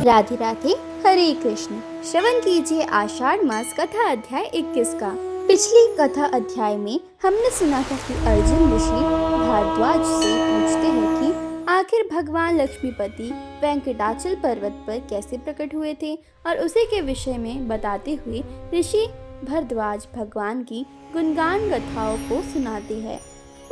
राधे राधे, हरे कृष्ण। श्रवण कीजिए आषाढ़ मास कथा अध्याय 21 का। पिछली कथा अध्याय में हमने सुना था कि अर्जुन ऋषि भारद्वाज से पूछते हैं कि आखिर भगवान लक्ष्मीपति वेंकटाचल पर्वत पर कैसे प्रकट हुए थे, और उसी के विषय में बताते हुए ऋषि भारद्वाज भगवान की गुणगान गाथाओं को सुनाते हैं।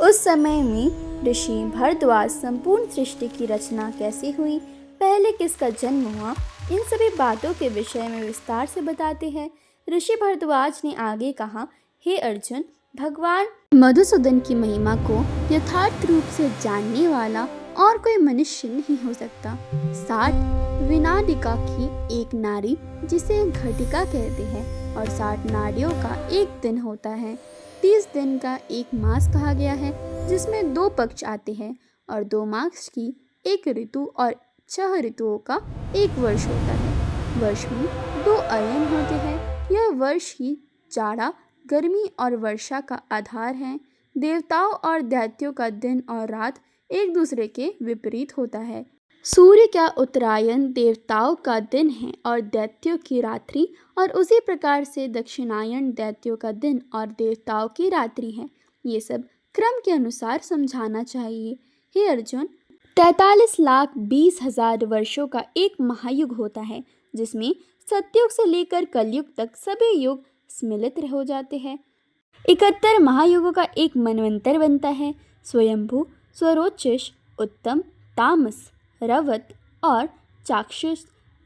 उस समय में ऋषि भारद्वाज संपूर्ण सृष्टि की रचना कैसे हुई, पहले किसका जन्म हुआ, इन सभी बातों के विषय में विस्तार से बताते हैं। ऋषि भारद्वाज ने आगे कहा, हे अर्जुन, भगवान मधुसूदन की महिमा को यथार्थ रूप से जानने वाला और कोई मनुष्य नहीं हो सकता। 60 विनाडिका की एक नारी जिसे घटिका कहते हैं और 60 नाड़ियों का एक दिन होता है। 30 दिन का एक मास कहा गया है, जिसमें 2 पक्ष आते हैं, और 2 मास की एक ऋतु और 6 ऋतुओं का एक वर्ष होता है। वर्ष में 2 अयन होते हैं। यह वर्ष ही जाड़ा, गर्मी और वर्षा का आधार है। देवताओं और दैत्यों का दिन और रात एक दूसरे के विपरीत होता है। सूर्य का उत्तरायण देवताओं का दिन है और दैत्यों की रात्रि, और उसी प्रकार से दक्षिणायन दैत्यों का दिन और देवताओं की रात्रि है। ये सब क्रम के अनुसार समझाना चाहिए। हे अर्जुन, 43,20,000 वर्षों का एक महायुग होता है, जिसमें सतयुग से लेकर कलयुग तक सभी युग सम्मिलित हो जाते हैं। 71 महायुगों का एक मनवंतर बनता है। स्वयंभू, स्वरोचिष, उत्तम, तामस, रवत और चाक्षुष,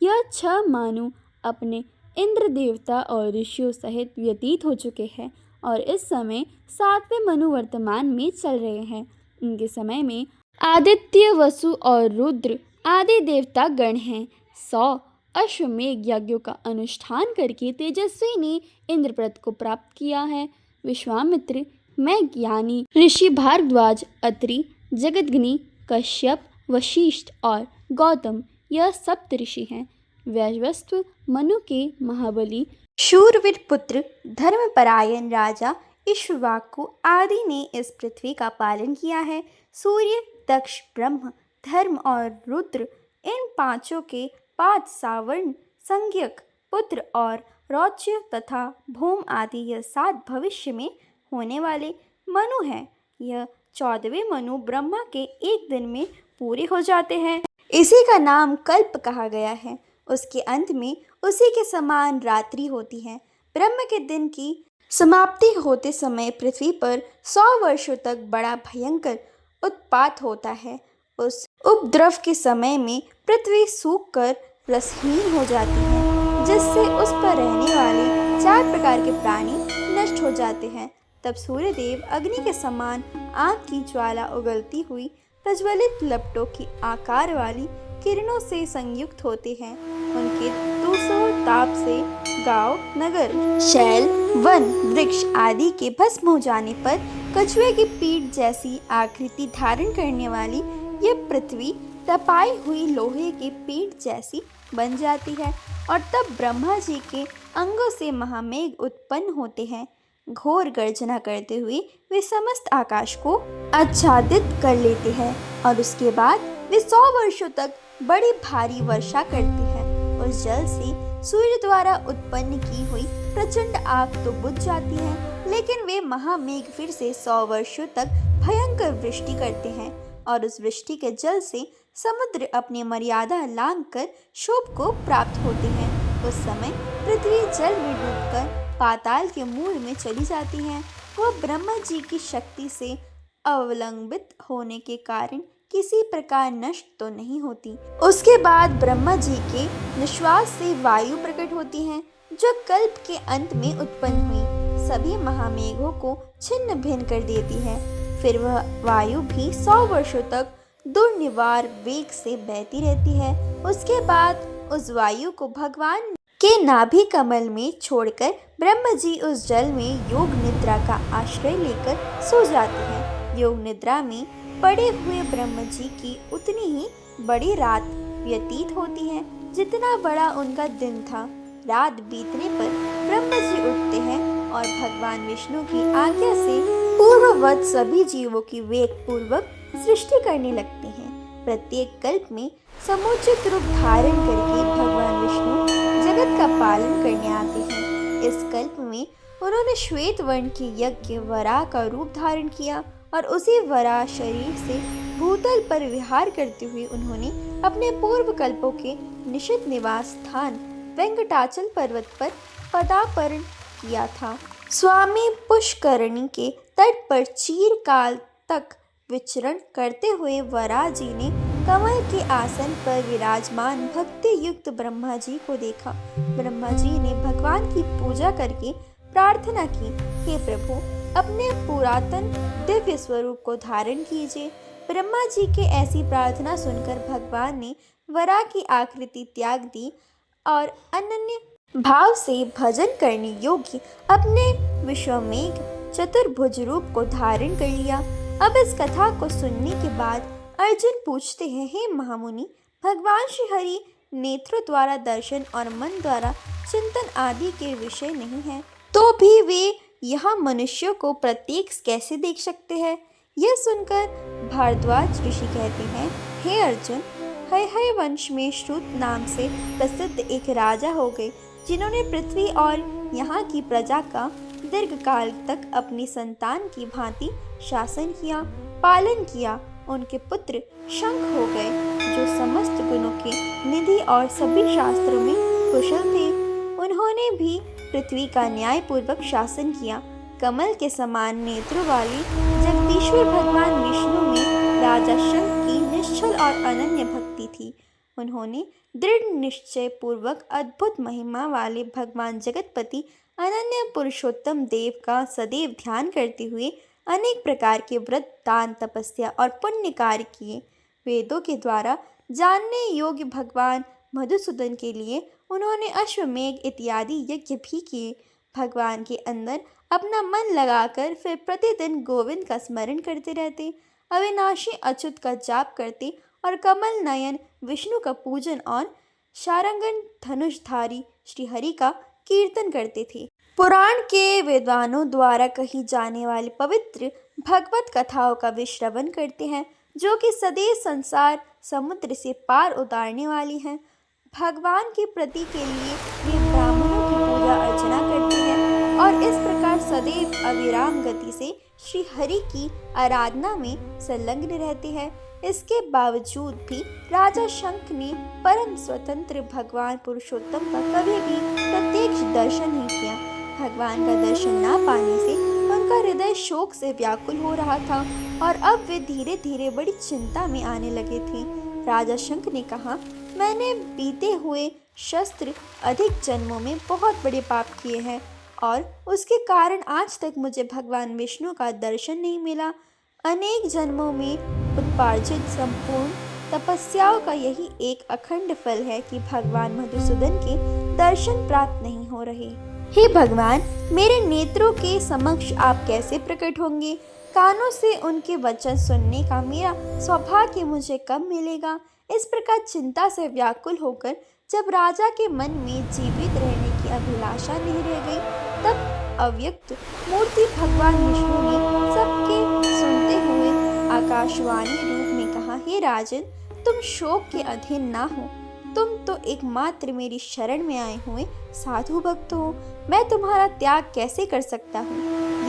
यह 6 मानु अपने इंद्र देवता और ऋषियों सहित व्यतीत हो चुके हैं, और इस समय 7वें मनु वर्तमान में चल रहे हैं। इनके समय में आदित्य, वसु और रुद्र आदि देवता गण हैं। 100 अश्वमेघ यज्ञों का अनुष्ठान करके तेजस्वी ने इंद्रप्रथ को प्राप्त किया है। विश्वामित्र, मैं ज्ञानी ऋषि भारद्वाज, अत्रि, जगदग्नि, कश्यप, वशिष्ठ और गौतम, यह सप्त ऋषि हैं। वैवस्वत, मनु के महाबली, शूरवीर पुत्र, धर्मपरायण राजा इक्ष्वाकु आदि ने इस पृथ्वी का पालन किया है। सूर्य, दक्ष, ब्रह्म, धर्म और रुद्र, इन 5 के 5 सावर्ण, संज्ञक, पुत्र और रौच्य तथा भौम आदि यह 7 भविष्य में होने वाले मनु हैं। यह 14वें मनु ब्रह्मा के एक दिन में पूरे हो जाते हैं। इसी का नाम कल्प कहा गया है। उसके अंत में उसी के समान रात्रि होती है। ब्रह्म के दिन की समाप्ति होते समय पृथ्वी पर 100 वर्षों तक बड़ा भयंकर उत्पात होता है। उस उपद्रव के समय में पृथ्वी सूखकर रसहीन हो जाती है, जिससे उस पर रहने वाले 4 प्रकार के प्राणी नष्ट हो जाते हैं। तब सूर्यदेव अग्नि के समान आग की ज्वाला उगलती हुई प्रज्वलित लपटों की आकार वाली किरणों से संयुक्त होते हैं। उनके दूसरों ताप से गांव, नगर, शैल, वन, वृक्ष आदि के भस्म हो जाने पर कछुए की पीठ जैसी आकृति धारण करने वाली यह पृथ्वी तपाई हुई लोहे की पीठ जैसी बन जाती है, और तब ब्रह्मा जी के अंगों से महामेघ उत्पन्न होते हैं। घोर गर्जना करते हुए वे समस्त आकाश को आच्छादित कर लेते हैं, और उसके बाद वे 100 वर्षों तक बड़ी भारी वर्षा करते हैं। उस जल से सूर्य द्वारा उत्पन्न की हुई प्रचंड आग तो बुझ जाती है, लेकिन वे महामेघ फिर से 100 वर्षों तक भयंकर वृष्टि करते हैं, और उस वृष्टि के जल से समुद्र अपनी मर्यादा लांघ कर शोभ को प्राप्त होते हैं। उस समय पृथ्वी जल में डूबकर पाताल के मूल में चली जाती है। वह ब्रह्मा जी की शक्ति से अवलंबित होने के कारण किसी प्रकार नष्ट तो नहीं होती। उसके बाद ब्रह्मा जी के निश्वास से वायु प्रकट होती है, जो कल्प के अंत में उत्पन्न हुई सभी महामेघों को छिन्न भिन्न कर देती है। फिर वह वायु भी 100 वर्षों तक दुर्निवार वेग से बहती रहती है। उसके बाद उस वायु को भगवान के नाभि कमल में छोड़कर ब्रह्मा जी उस जल में योग निद्रा का आश्रय लेकर सो जाते हैं। योग निद्रा में पड़े हुए ब्रह्मा जी की उतनी ही बड़ी रात व्यतीत होती है जितना बड़ा उनका दिन था। रात बीतने पर ब्रह्मा जी उठते हैं और भगवान विष्णु की आज्ञा से पूर्ववत सभी जीवों की वेग पूर्वक सृष्टि करने लगते हैं। प्रत्येक कल्प में समुचित रूप धारण करके धर्म का पालन करने आते हैं। इस कल्प में उन्होंने श्वेत वर्ण के यज्ञ वराह का रूप धारण किया और उसी वराह शरीर से भूतल पर विहार करते हुए उन्होंने अपने पूर्व कल्पों के निश्चित निवास स्थान वेंकटाचल पर्वत पर पदार्पण किया था। स्वामी पुष्करणी के तट पर चीरकाल तक विचरण करते हुए वराह जी ने कमल के आसन पर विराजमान भक्ति युक्त ब्रह्मा जी को देखा। ब्रह्मा जी ने भगवान की पूजा करके प्रार्थना की, हे प्रभु, अपने पुरातन दिव्य स्वरूप को धारण कीजिए। ब्रह्मा जी के ऐसी प्रार्थना सुनकर भगवान ने वराह की आकृति त्याग दी और अनन्य भाव से भजन करने योग्य अपने विश्वमेघ चतुर्भुज रूप को धारण कर लिया। अब इस कथा को सुनने के बाद अर्जुन पूछते हैं, हे महामुनि, भगवान श्री हरि नेत्रों द्वारा दर्शन और मन द्वारा चिंतन आदि के विषय नहीं है, तो भी वे यहाँ मनुष्यों को प्रत्येक कैसे देख सकते हैं? यह सुनकर भारद्वाज ऋषि कहते हैं, हे अर्जुन, हय वंश में श्रुत नाम से प्रसिद्ध एक राजा हो गए, जिन्होंने पृथ्वी और यहाँ की प्रजा का दीर्घ काल तक अपनी संतान की भांति शासन किया, पालन किया। उनके पुत्र शंख हो गए, जो समस्त गुणों के निधि और सभी शास्त्रों में कुशल थे। उन्होंने भी पृथ्वी का न्यायपूर्वक शासन किया। कमल के समान नेत्रों वाले जगदीश्वर भगवान विष्णु में राजा शंख की निश्चल और अनन्य भक्ति थी। उन्होंने दृढ़ निश्चय पूर्वक अद्भुत महिमा वाले भगवान जगतपति अनन्य पुरुषोत्तम देव का सदैव ध्यान करते हुए अनेक प्रकार के व्रत, दान, तपस्या और पुण्य कार्य किए। वेदों के द्वारा जानने योग्य भगवान मधुसूदन के लिए उन्होंने अश्वमेघ इत्यादि यज्ञ भी किए। भगवान के अंदर अपना मन लगाकर फिर प्रतिदिन गोविंद का स्मरण करते रहते, अविनाशी अच्युत का जाप करते और कमल नयन विष्णु का पूजन और शारंगन धनुषधारी श्रीहरि का कीर्तन करते थे। पुराण के विद्वानों द्वारा कही जाने वाली पवित्र भगवत कथाओं का वे श्रवण करते हैं, जो कि सदैव संसार समुद्र से पार उतारने वाली हैं। भगवान की प्रीति के लिए वे ब्राह्मणों की पूजा अर्चना करते हैं और इस प्रकार सदैव अविराम गति से श्री हरि की आराधना में संलग्न रहते हैं। इसके बावजूद भी राजा शंख ने परम स्वतंत्र भगवान पुरुषोत्तम का कभी भी प्रत्यक्ष दर्शन नहीं किया। भगवान का दर्शन ना पाने से उनका हृदय शोक से व्याकुल हो रहा था और अब वे धीरे धीरे बड़ी चिंता में आने लगे थे। राजा शंख ने कहा, मैंने बीते हुए शस्त्र अधिक जन्मों में बहुत बड़े पाप किए हैं और उसके कारण आज तक मुझे भगवान विष्णु का दर्शन नहीं मिला। अनेक जन्मों में उत्पार्जित संपूर्ण तपस्याओं का यही एक अखंड फल है कि भगवान मधुसूदन के दर्शन प्राप्त नहीं हो रहे। हे भगवान, मेरे नेत्रों के समक्ष आप कैसे प्रकट होंगे? कानों से उनके वचन सुनने का मेरा सौभाग्य मुझे कब मिलेगा? इस प्रकार चिंता से व्याकुल होकर जब राजा के मन में जीवित रहने की अभिलाषा नहीं रह गई, तब अव्यक्त मूर्ति भगवान विष्णु ने सबके सुनते हुए आकाशवाणी रूप में कहा, हे राजन, तुम शोक के अधीन ना हो। तुम तो एकमात्र मेरी शरण में आए हुए साधु भक्त हो। मैं तुम्हारा त्याग कैसे कर सकता हूँ?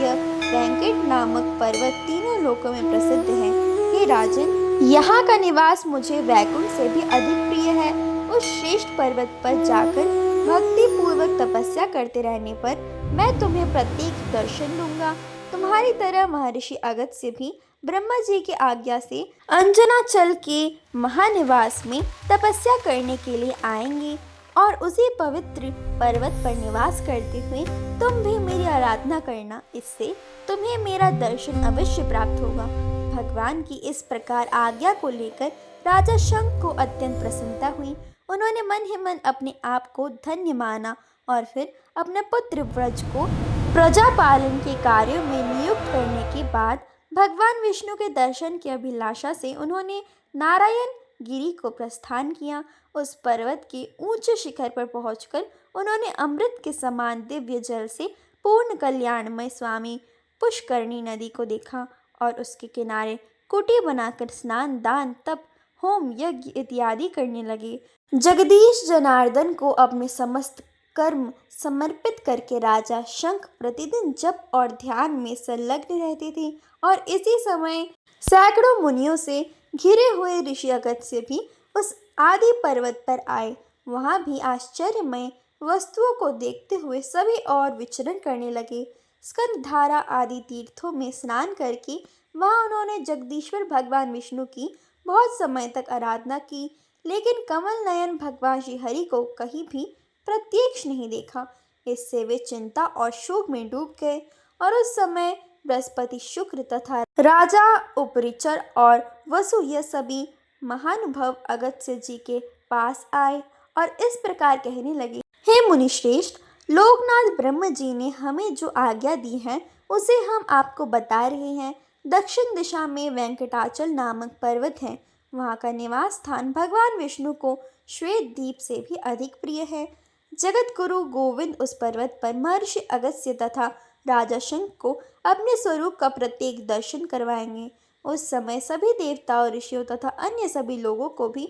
यह वेंकट नामक पर्वत तीनों लोकों में प्रसिद्ध है। हे राजन, यहाँ का निवास मुझे वैकुंठ से भी अधिक प्रिय है। उस श्रेष्ठ पर्वत पर जाकर भक्ति पूर्वक तपस्या करते रहने पर मैं तुम्हें प्रत्येक दर्शन दूंगा। तुम्हारी तरह महर्षि अगस्त्य से भी ब्रह्मा जी की आज्ञा से अंजनाचल के महानिवास में तपस्या करने के लिए आएंगे और उसी पवित्र पर्वत पर निवास करते हुए तुम भी मेरी आराधना करना। इससे तुम्हें मेरा दर्शन अवश्य प्राप्त होगा। भगवान की इस प्रकार आज्ञा को लेकर राजा शंख को अत्यंत प्रसन्नता हुई। उन्होंने मन ही मन अपने आप को धन्य माना और फिर अपने पुत्र व्रज को प्रजा पालन के कार्यों में नियुक्त करने के बाद भगवान विष्णु के दर्शन की अभिलाषा से उन्होंने नारायण गिरी को प्रस्थान किया। उस पर्वत के ऊंचे शिखर पर पहुंचकर उन्होंने अमृत के समान दिव्य जल से पूर्ण कल्याणमय स्वामी पुष्करणी नदी को देखा और उसके किनारे कुटी बनाकर स्नान, दान, तप, होम, यज्ञ इत्यादि करने लगे। जगदीश जनार्दन को अपने समस्त कर्म समर्पित करके राजा शंख प्रतिदिन जप और ध्यान में संलग्न रहते थे। और इसी समय सैकड़ों मुनियों से घिरे हुए ऋषि अगस्त्य भी उस आदि पर्वत पर आए। वहां भी आश्चर्यमय वस्तुओं को देखते हुए सभी और विचरण करने लगे। स्कंदधारा आदि तीर्थों में स्नान करके वहां उन्होंने जगदीश्वर भगवान विष्णु की बहुत समय तक आराधना की, लेकिन कमल नयन भगवान श्री हरि को कहीं भी प्रत्यक्ष नहीं देखा। इससे वे चिंता और शोक में डूब गए। और उस समय बृहस्पति, शुक्र तथा राजा उपरिचर और वसु यह सभी महानुभाव अगस्त्य जी के पास आए और इस प्रकार कहने लगे, हे मुनिश्रेष्ठ, लोकनाथ ब्रह्म जी ने हमें जो आज्ञा दी है उसे हम आपको बता रहे हैं। दक्षिण दिशा में वेंकटाचल नामक पर्वत है। वहाँ का निवास स्थान भगवान विष्णु को श्वेत द्वीप से भी अधिक प्रिय है। जगत गुरु गोविंद उस पर्वत पर महर्षि अगस्त्य तथा राजा शंख को अपने स्वरूप का प्रत्येक दर्शन करवाएंगे। उस समय सभी देवताओं, ऋषियों तथा अन्य सभी लोगों को भी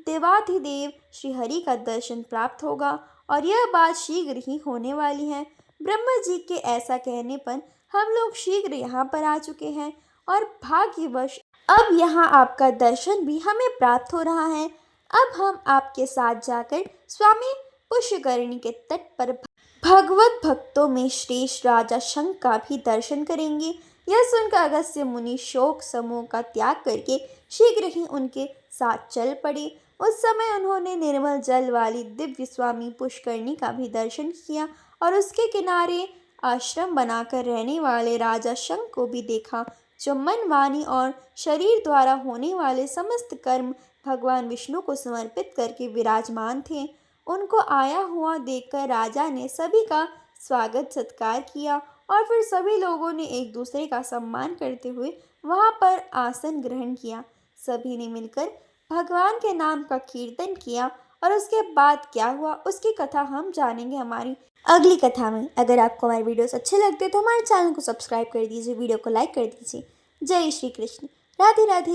देवाधिदेव श्री हरि का दर्शन प्राप्त होगा और यह बात शीघ्र ही होने वाली है। ब्रह्मा जी के ऐसा कहने पर हम लोग शीघ्र यहाँ पर आ चुके हैं और भाग्यवश अब यहाँ आपका दर्शन भी हमें प्राप्त हो रहा है। अब हम आपके साथ जाकर स्वामी पुष्करणी के तट पर भगवत भक्तों में श्रेष्ठ राजा शंख का भी दर्शन करेंगे। यह सुनकर अगस्त्य मुनि शोक समूह का त्याग करके शीघ्र ही उनके साथ चल पड़े। उस समय उन्होंने निर्मल जल वाली दिव्य स्वामी पुष्करणी का भी दर्शन किया और उसके किनारे आश्रम बनाकर रहने वाले राजा शंख को भी देखा, जो मन, वाणी और शरीर द्वारा होने वाले समस्त कर्म भगवान विष्णु को समर्पित करके विराजमान थे। उनको आया हुआ देखकर राजा ने सभी का स्वागत सत्कार किया और फिर सभी लोगों ने एक दूसरे का सम्मान करते हुए वहां पर आसन ग्रहण किया। सभी ने मिलकर भगवान के नाम का कीर्तन किया और उसके बाद क्या हुआ उसकी कथा हम जानेंगे हमारी अगली कथा में। अगर आपको हमारे वीडियोस अच्छे लगते तो हमारे चैनल को सब्सक्राइब कर दीजिए, वीडियो को लाइक कर दीजिए। जय श्री कृष्ण, राधे राधे।